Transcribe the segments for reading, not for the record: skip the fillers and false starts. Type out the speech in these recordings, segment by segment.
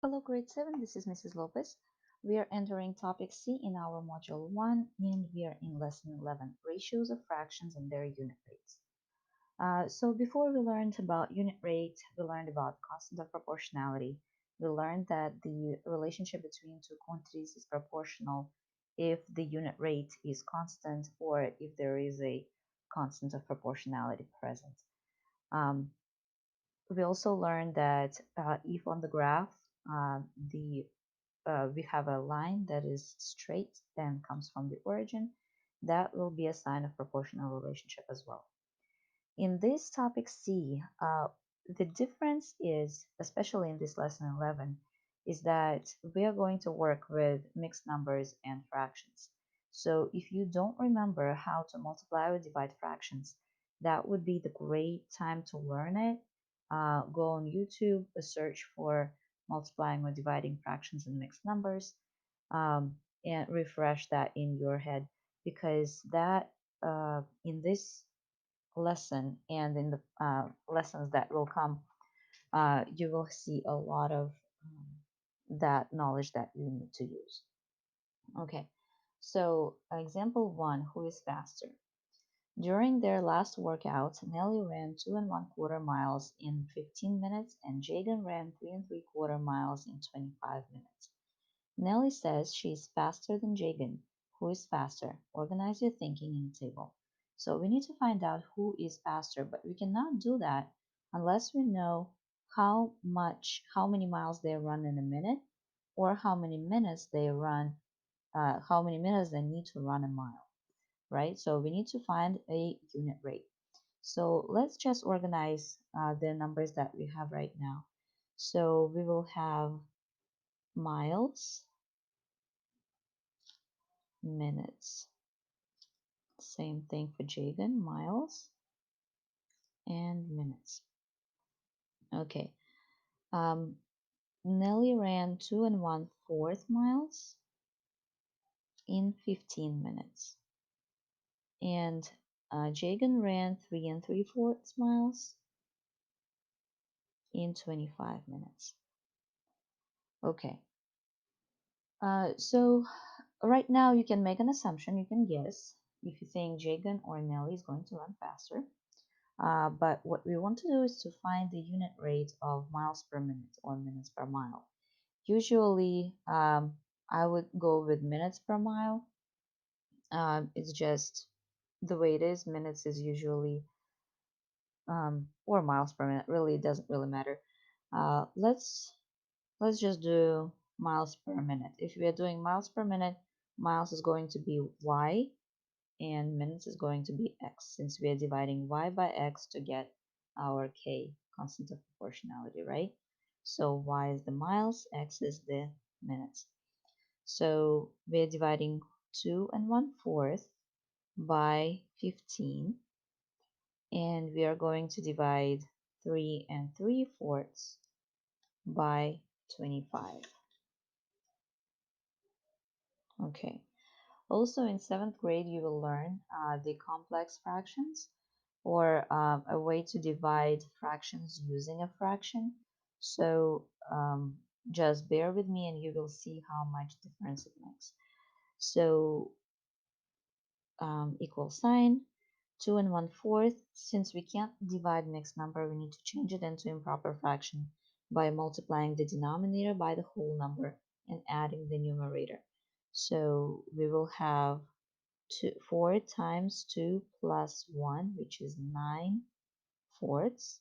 Hello, grade 7. This is Mrs. Lopez. We are entering topic C in our module 1, and we are in lesson 11, ratios of fractions and their unit rates. So before we learned about unit rate, we learned about constant of proportionality. We learned that the relationship between two quantities is proportional if the unit rate is constant or if there is a constant of proportionality present. Um, we also learned that if on the graph uh, the we have a line that is straight and comes from the origin, that will be a sign of proportional relationship as well. In this topic C, the difference is, especially in this lesson 11, is that we are going to work with mixed numbers and fractions. So if you don't remember how to multiply or divide fractions, that would be the great time to learn it. Go on YouTube, search for multiplying or dividing fractions and mixed numbers, um, and refresh that in your head because that in this lesson and in the lessons that will come, you will see a lot of that knowledge that you need to use. Okay, so example one, who is faster? During their last workout, Nelly ran 2 1/4 miles in 15 minutes and Jaden ran 3 3/4 miles in 25 minutes. Nelly says she is faster than Jagan. Who is faster? Organize your thinking in a table. So we need to find out who is faster, but we cannot do that unless we know how many miles they run in a minute, or how many minutes they need to run a mile, right? So we need to find a unit rate. So let's just organize the numbers that we have right now. So we will have miles, minutes. Same thing for Jaden, miles and minutes. Okay. Um, Nelly ran 2 1/4 miles in 15 minutes. And Jagan ran 3 3/4 miles in 25 minutes. Okay. So right now you can make an assumption, you can guess if you think Jagan or Nelly is going to run faster. But what we want to do is to find the unit rate of miles per minute or minutes per mile. Usually, I would go with minutes per mile. It's just the way it is. Minutes is usually, or miles per minute. Really, it doesn't really matter. Uh, let's let's just do miles per minute. If we are doing miles per minute, miles is going to be y, and minutes is going to be x, since we are dividing y by x to get our k, constant of proportionality, right? So y is the miles, x is the minutes. So we're dividing 2 1/4 by 15, and we are going to divide 3 3/4 by 25. Okay. Also in 7th grade, you will learn the complex fractions, or a way to divide fractions using a fraction. So just bear with me and you will see how much difference it makes. So equal sign, 2 1/4. Since we can't divide mixed number, we need to change it into improper fraction by multiplying the denominator by the whole number and adding the numerator. So we will have 4 times 2 plus 1, which is 9/4,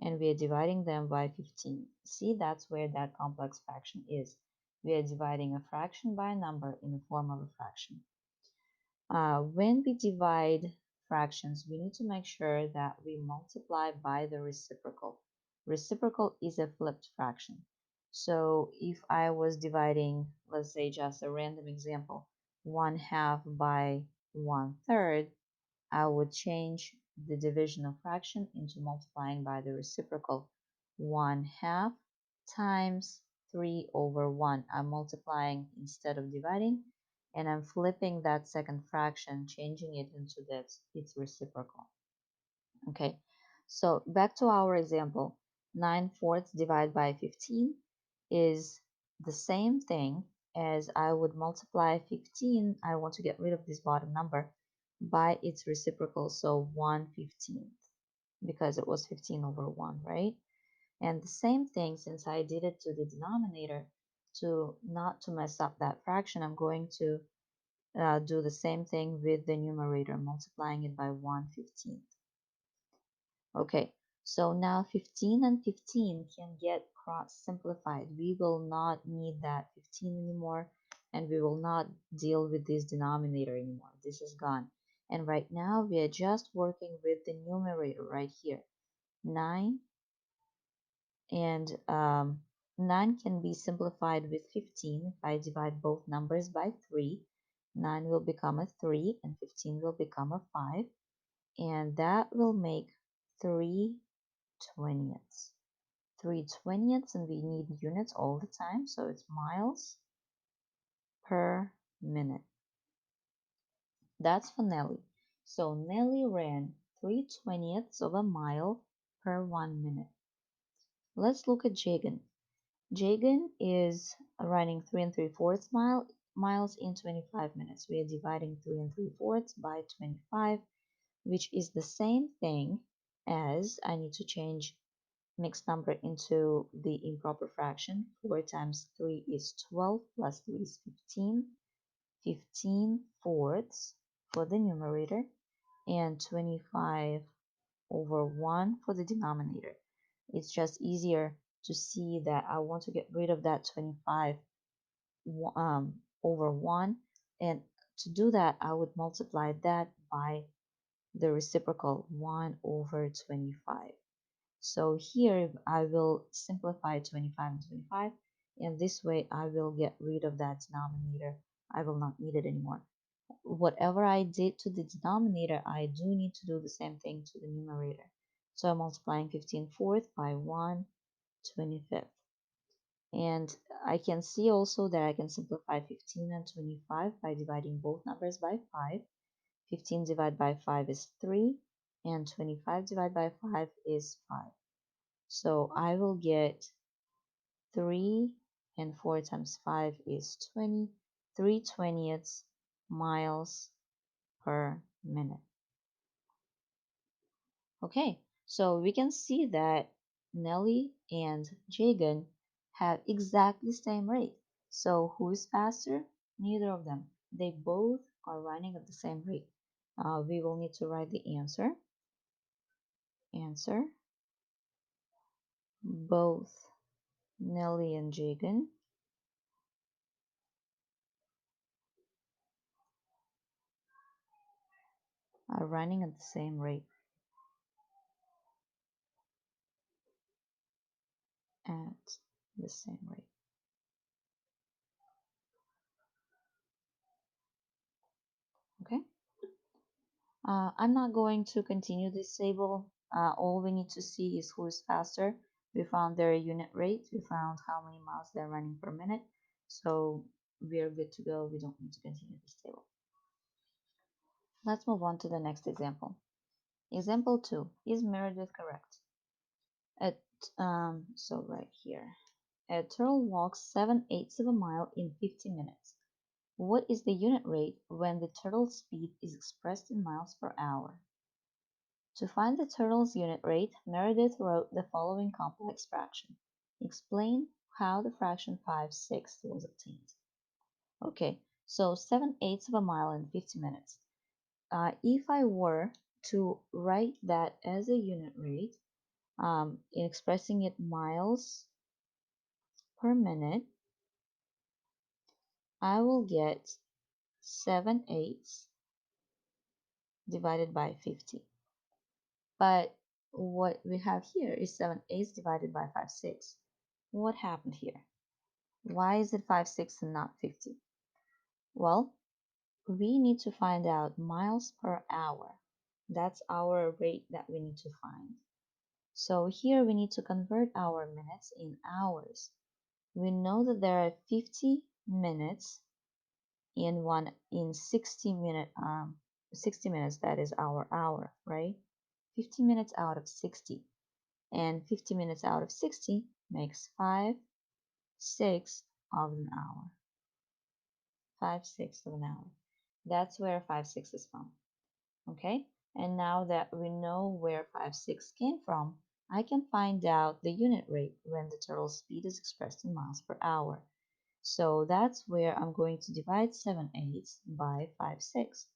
and we are dividing them by 15. See, that's where that complex fraction is. We are dividing a fraction by a number in the form of a fraction. When we divide fractions, we need to make sure that we multiply by the reciprocal. Reciprocal is a flipped fraction. So if I was dividing, let's say just a random example, 1/2 by 1/3, I would change the division of fraction into multiplying by the reciprocal. 1/2 times 3/1. I'm multiplying instead of dividing, and I'm flipping that second fraction, changing it into its reciprocal. Okay, so back to our example. 9/4 divided by 15. is the same thing as I would multiply 15. I want to get rid of this bottom number by its reciprocal, so 1/15, because it was 15 over 1, right? And the same thing, since I did it to the denominator, to not to mess up that fraction, I'm going to do the same thing with the numerator, multiplying it by 1/15. Okay, so now 15 and 15 can get cross simplified. We will not need that 15 anymore, and we will not deal with this denominator anymore. This is gone. And right now we are just working with the numerator right here. 9 and 9 can be simplified with 15. If I divide both numbers by 3, 9 will become a 3 and 15 will become a 5, and that will make 3/20. 3/20, and we need units all the time, so it's miles per minute. That's for Nelly. So Nelly ran 3/20 of a mile per 1 minute. Let's look at Jagan. Jagan is running 3 3/4 miles in 25 minutes. We are dividing 3 3/4 by 25, which is the same thing as, I need to change mixed number into the improper fraction. 4 times 3 is 12, plus 3 is 15. 15/4 for the numerator, and 25 over 1 for the denominator. It's just easier to see that I want to get rid of that 25 over 1, and to do that I would multiply that by the reciprocal 1 over 25. So here I will simplify 25 and 25, and this way I will get rid of that denominator. I will not need it anymore. Whatever I did to the denominator, I do need to do the same thing to the numerator. So I'm multiplying 15/4 by 1/25. And I can see also that I can simplify 15 and 25 by dividing both numbers by 5. 15 divided by 5 is 3, and 25 divided by 5 is 5. So I will get 3, and 4 times 5 is 20, 3/20 miles per minute. Okay, so we can see that Nelly and Jagan have exactly the same rate. So who is faster? Neither of them. They both are running at the same rate. We will need to write the answer. Answer. Both Nelly and Jagan are running at the same rate. At the same rate. Okay. I'm not going to continue this table. All we need to see is who is faster. We found their unit rate. We found how many miles they're running per minute. So we're good to go. We don't need to continue this table. Let's move on to the next example. Example 2. Is Meredith correct? So right here. A turtle walks 7/8 of a mile in 50 minutes. What is the unit rate when the turtle's speed is expressed in miles per hour? To find the turtle's unit rate, Meredith wrote the following complex fraction. Explain how the fraction 5/6 was obtained. Okay, so 7/8 of a mile in 50 minutes. If I were to write that as a unit rate, in expressing it miles per minute, I will get 7/8 divided by 50. But what we have here is 7/8 divided by 5/6. What happened here? Why is it 5/6 and not 50? Well, we need to find out miles per hour. That's our rate that we need to find. So here we need to convert our minutes in hours. We know that there are 50 minutes in 60 minutes, that is our hour, right? 50 minutes out of 60, and 50 minutes out of 60 makes 5 sixth of an hour. 5/6 of an hour. That's where 5/6 is from. Okay, and now that we know where 5/6 came from, I can find out the unit rate when the turtle speed is expressed in miles per hour. So that's where I'm going to divide 7/8 by 5/6.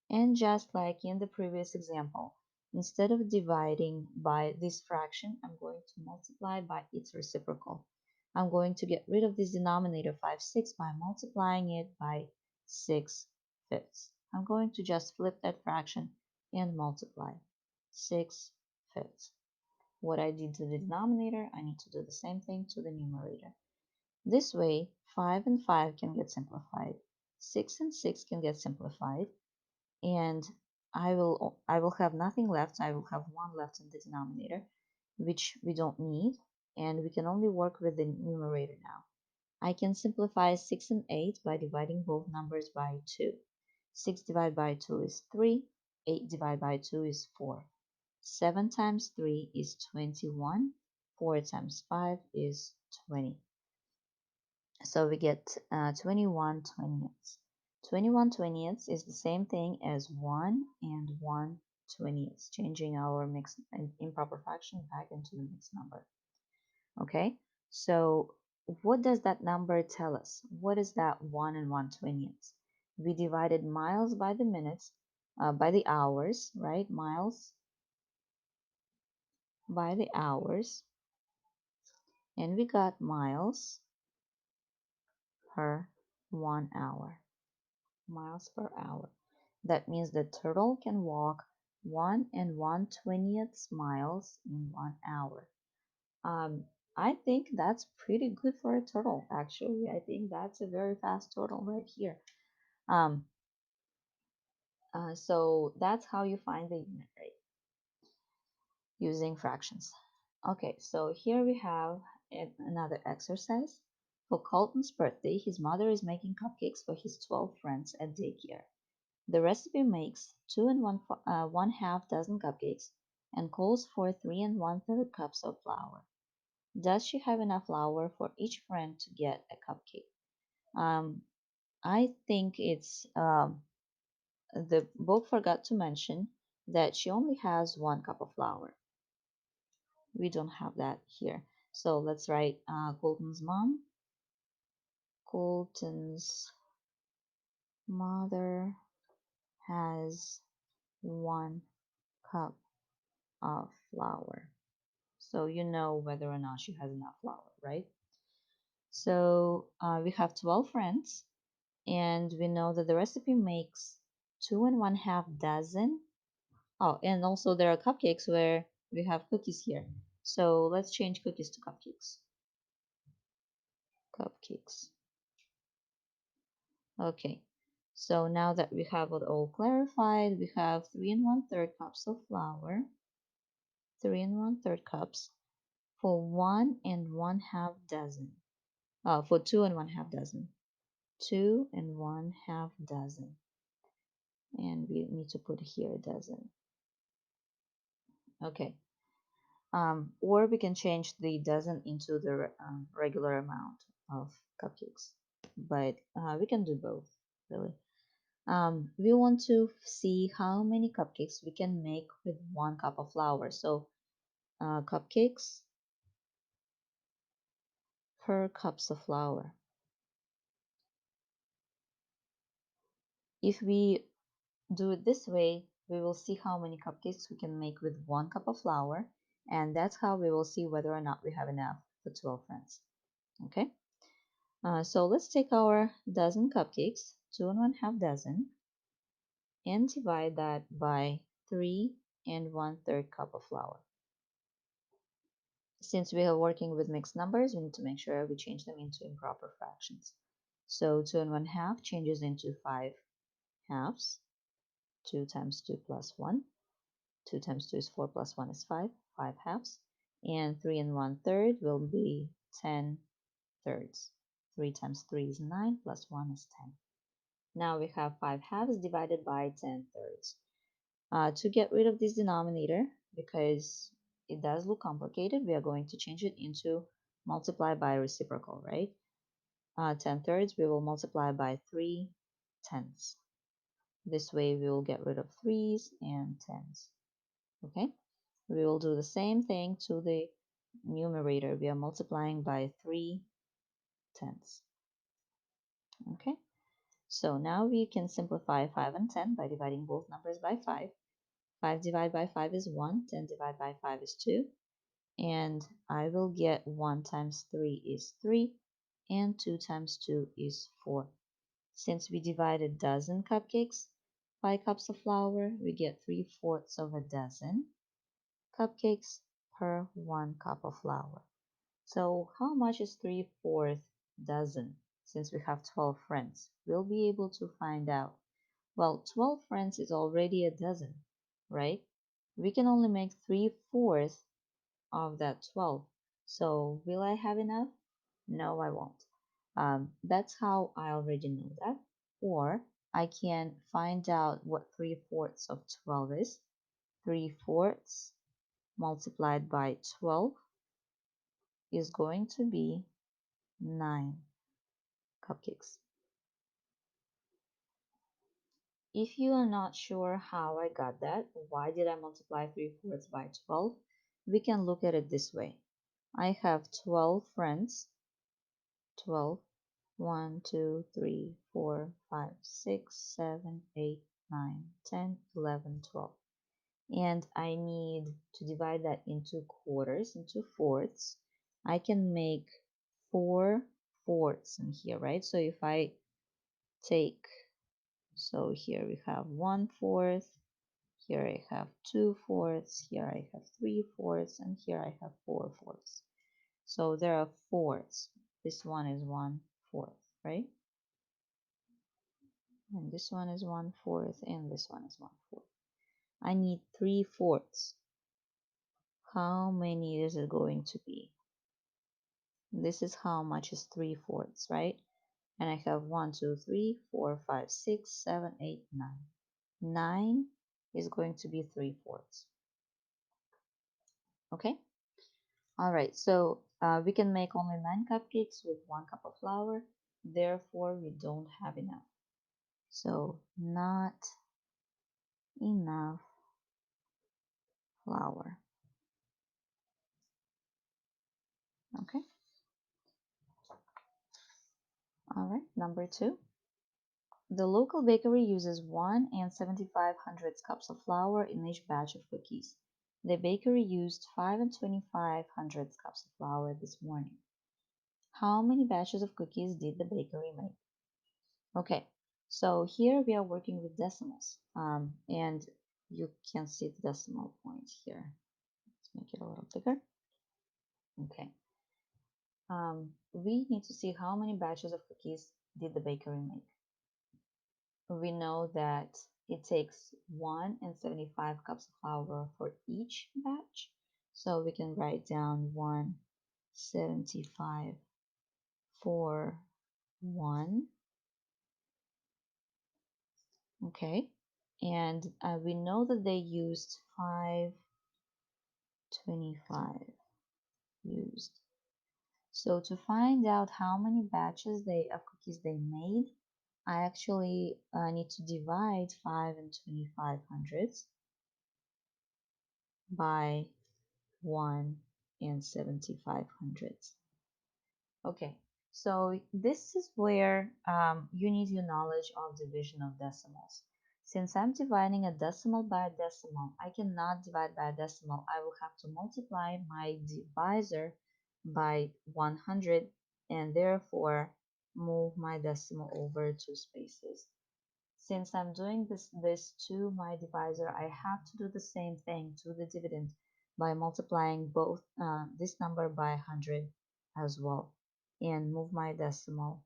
And just like in the previous example, instead of dividing by this fraction, I'm going to multiply by its reciprocal. I'm going to get rid of this denominator 5/6 by multiplying it by 6/5. I'm going to just flip that fraction and multiply 6/5. What I did to the denominator, I need to do the same thing to the numerator. This way, 5 and 5 can get simplified. 6 and 6 can get simplified, and I will have nothing left. I will have 1 left in the denominator, which we don't need, and we can only work with the numerator now. I can simplify 6 and 8 by dividing both numbers by 2. 6 divided by 2 is 3, 8 divided by 2 is 4. 7 times 3 is 21, 4 times 5 is 20. So we get 21 twentieths. 21 twentieths is the same thing as 1 and 1 twentieths, changing our mixed improper fraction back into the mixed number. Okay, so what does that number tell us? What is that 1 and 1 twentieths? We divided miles by the minutes, by the hours, right? Miles by the hours, and we got miles per 1 hour. Miles per hour. That means the turtle can walk 1 and 1/20 miles in 1 hour. Um, I think that's pretty good for a turtle, actually. I think that's a very fast turtle right here. Um, so that's how you find the unit rate using fractions. Okay, so here we have another exercise. For Colton's birthday, his mother is making cupcakes for his 12 friends at daycare. The recipe makes 2 and 1/2 dozen cupcakes and calls for 3 and 1/3 cups of flour. Does she have enough flour for each friend to get a cupcake? Um, I think it's the book forgot to mention that she only has 1 cup of flour. We don't have that here. So let's write Colton's mom. Colton's mother has 1 cup of flour. So you know whether or not she has enough flour, right? So we have 12 friends, and we know that the recipe makes 2 and 1/2 dozen. Oh, and also there are cupcakes where we have cookies here. So let's change cookies to cupcakes. Cupcakes. Okay. So now that we have it all clarified, we have 3 and 1/3 cups of flour, 3 and 1/3 cups for 1 and 1/2 dozen. For 2 and 1/2 dozen. 2 and 1/2 dozen. And we need to put here dozen. Okay. Or we can change the dozen into the regular amount of cupcakes. But we can do both, really. We want to see how many cupcakes we can make with 1 cup of flour. So cupcakes per cups of flour. If we do it this way, we will see how many cupcakes we can make with 1 cup of flour, and that's how we will see whether or not we have enough for 12 friends. Okay, so let's take our dozen cupcakes, 2 and 1/2 dozen, and divide that by 3 and 1/3 cup of flour. Since we are working with mixed numbers, we need to make sure we change them into improper fractions. So 2 and 1/2 changes into 5 halves. 2 times 2 plus 1. 2 times 2 is 4 plus 1 is 5, 5 halves. And 3 and 1/3 will be 10 thirds. 3 times 3 is 9 plus 1 is 10. Now we have 5 halves divided by 10 thirds. To get rid of this denominator, because it does look complicated, we are going to change it into multiply by reciprocal, right? 10 thirds, we will multiply by 3 tenths. This way we will get rid of threes and tens. Okay? We will do the same thing to the numerator. We are multiplying by 3 tenths. Okay? So now we can simplify 5 and 10 by dividing both numbers by 5. 5 divided by 5 is 1, 10 divided by 5 is 2, and I will get 1 times 3 is 3, and 2 times 2 is 4. Since we divided dozen cupcakes by cups of flour, we get 3/4 of a dozen cupcakes per 1 cup of flour. So how much is 3/4 dozen? Since we have 12 friends, we'll be able to find out. Well, 12 friends is already a dozen, right? We can only make 3/4 of that 12. So will I have enough? No, I won't. That's how I already know that. Or I can find out what 3/4 of 12 is. 3/4 multiplied by 12 is going to be 9 cupcakes. If you are not sure how I got that, why did I multiply 3/4 by 12? We can look at it this way. I have 12 friends, 12, 1, 2, 3, 4, 5, 6, 7, 8, 9, 10, 11, 12. And I need to divide that into quarters, into fourths. I can make 4/4 in here, right? So if I take, so here we have 1/4, here I have 2/4, here I have 3/4, and here I have 4/4. So there are fourths. This one is 1/4, right? And this one is 1/4, and this one is 1/4. I need 3/4. How many is it going to be? This is how much is 3/4, right? And I have 1, 2, 3, 4, 5, 6, 7, 8, 9. 9 is going to be 3/4. Okay? All right, so we can make only 9 cupcakes with 1 cup of flour. Therefore, we don't have enough. So, not enough flour. Okay? All right, number 2. The local bakery uses 1 and 75 cups of flour in each batch of cookies. The bakery used 5 and 25 cups of flour this morning. How many batches of cookies did the bakery make? Okay, so here we are working with decimals, and you can see the decimal point here. Let's make it a little bigger. Okay, we need to see how many batches of cookies did the bakery make. We know that it takes 1 and 75 cups of flour for each batch. So we can write down 175 for 1. Okay. And we know that they used 525 used. So to find out how many batches of cookies they made, I actually need to divide 5 and 25 hundredths by 1 and 75 hundredths. Okay, so this is where you need your knowledge of division of decimals. Since I'm dividing a decimal by a decimal, I cannot divide by a decimal. I will have to multiply my divisor by 100 and therefore move my decimal over 2 spaces. Since I'm doing this to my divisor, I have to do the same thing to the dividend by multiplying both this number by 100 as well, and move my decimal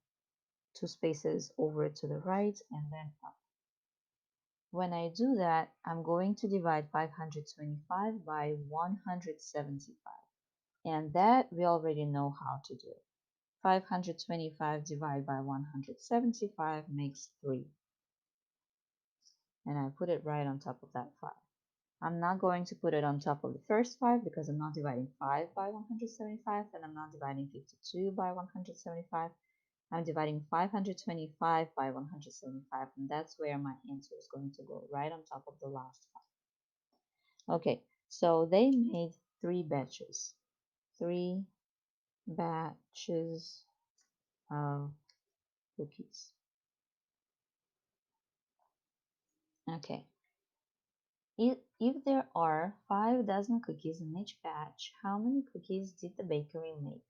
2 spaces over to the right and then up. When I do that, I'm going to divide 525 by 175, and that we already know how to do. 525 divided by 175 makes 3. And I put it right on top of that 5. I'm not going to put it on top of the first 5 because I'm not dividing 5 by 175, and I'm not dividing 52 by 175. I'm dividing 525 by 175, and that's where my answer is going to go, right on top of the last 5. Okay, so they made 3 batches. 3 batches of cookies. Okay, if there are 5 dozen cookies in each batch, how many cookies did the bakery make?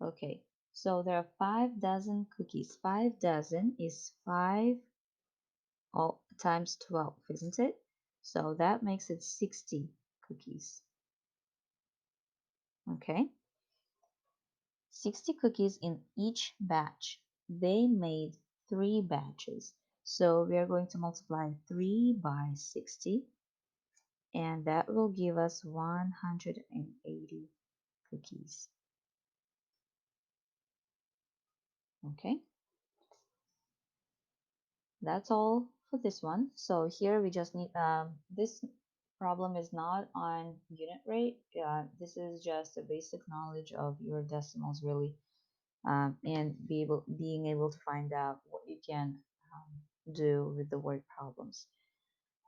Okay, so there are 5 dozen cookies. 5 dozen is 5 times 12, isn't it? So that makes it 60 cookies. Okay, 60 cookies in each batch. They made 3 batches. So we are going to multiply 3 by 60, and that will give us 180 cookies. Okay, that's all for this one. So here we just need, this problem is not on unit rate. This is just a basic knowledge of your decimals, really, and being able to find out what you can do with the word problems.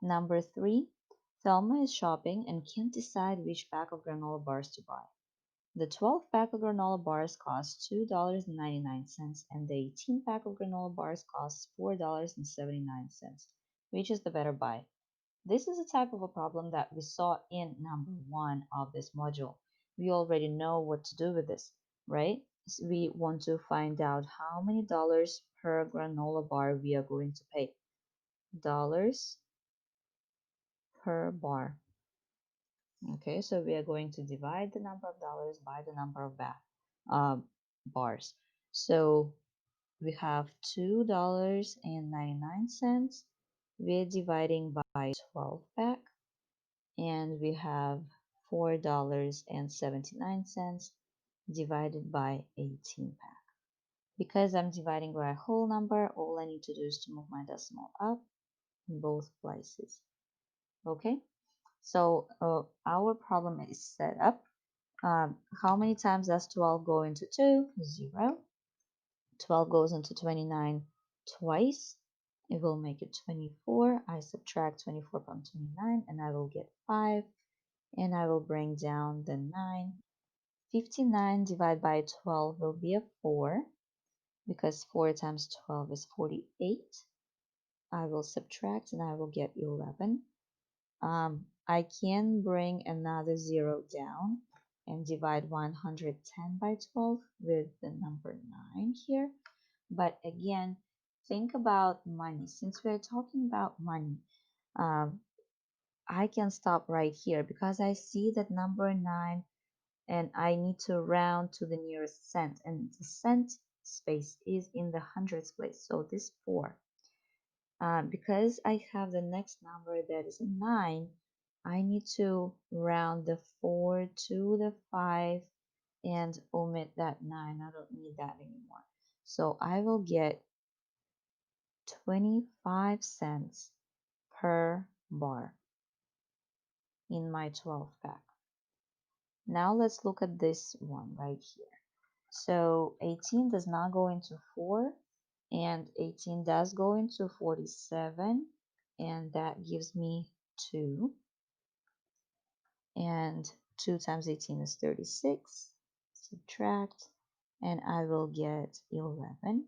Number 3, Thelma is shopping and can't decide which pack of granola bars to buy. The 12 pack of granola bars costs $2.99, and the 18 pack of granola bars costs $4.79. Which is the better buy? This is a type of a problem that we saw in number 1 of this module. We already know what to do with this, right? We want to find out how many dollars per granola bar we are going to pay. Dollars per bar. Okay, so we are going to divide the number of dollars by the number of bars. So we have $2.99. We're dividing by 12 pack, and we have $4.79 divided by 18 pack. Because I'm dividing by a whole number, all I need to do is to move my decimal up in both places. Okay, so our problem is set up. How many times does 12 go into 2? 0. 12 goes into 29 twice. It will make it 24. I subtract 24 from 29 and I will get 5. And I will bring down the 9. 59 divided by 12 will be a 4, because 4 times 12 is 48. I will subtract and I will get 11. I can bring another 0 down and divide 110 by 12 with the number 9 here. But again, think about money. Since we're talking about money, I can stop right here because I see that number 9 and I need to round to the nearest cent, and the cent space is in the hundreds place, so this 4. Because I have the next number that is a 9, I need to round the 4 to the 5 and omit that 9. I don't need that anymore. So I will get 25 cents per bar in my 12 pack. Now let's look at this one right here. So 18 does not go into 4, and 18 does go into 47, and that gives me 2. And 2 times 18 is 36. Subtract, and I will get 11.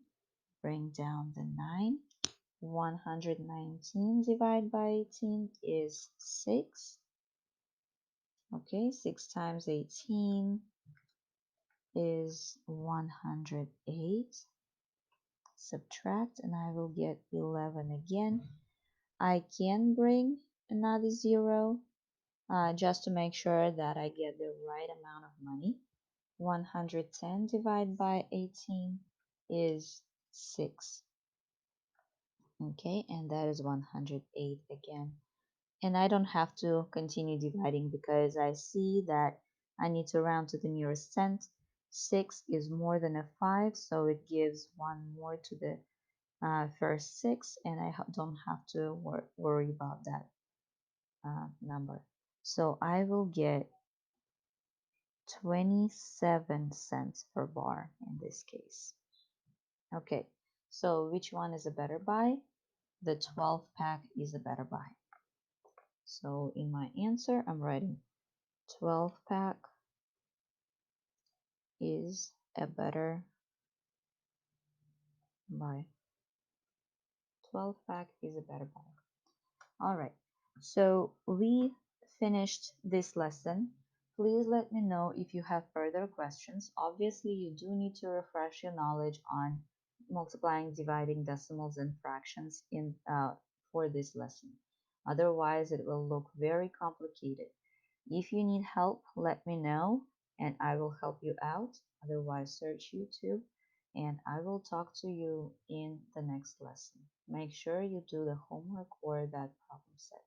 Bring down the 9. 119 divided by 18 is 6. Okay, 6 times 18 is 108. Subtract, and I will get 11 again. I can bring another 0 just to make sure that I get the right amount of money. 110 divided by 18 is 6. Okay, and that is 108 again. And I don't have to continue dividing because I see that I need to round to the nearest cent. 6 is more than a 5, so it gives 1 more to the first 6, and I don't have to worry about that. number. So I will get 27 cents per bar in this case. Okay, so which one is a better buy? The 12 pack is a better buy. So in my answer, I'm writing 12 pack is a better buy. 12 pack is a better buy. All right, so we finished this lesson. Please let me know if you have further questions. Obviously, you do need to refresh your knowledge on multiplying, dividing decimals, and fractions in for this lesson. Otherwise, it will look very complicated. If you need help, let me know and I will help you out. Otherwise, search YouTube and I will talk to you in the next lesson. Make sure you do the homework or that problem set.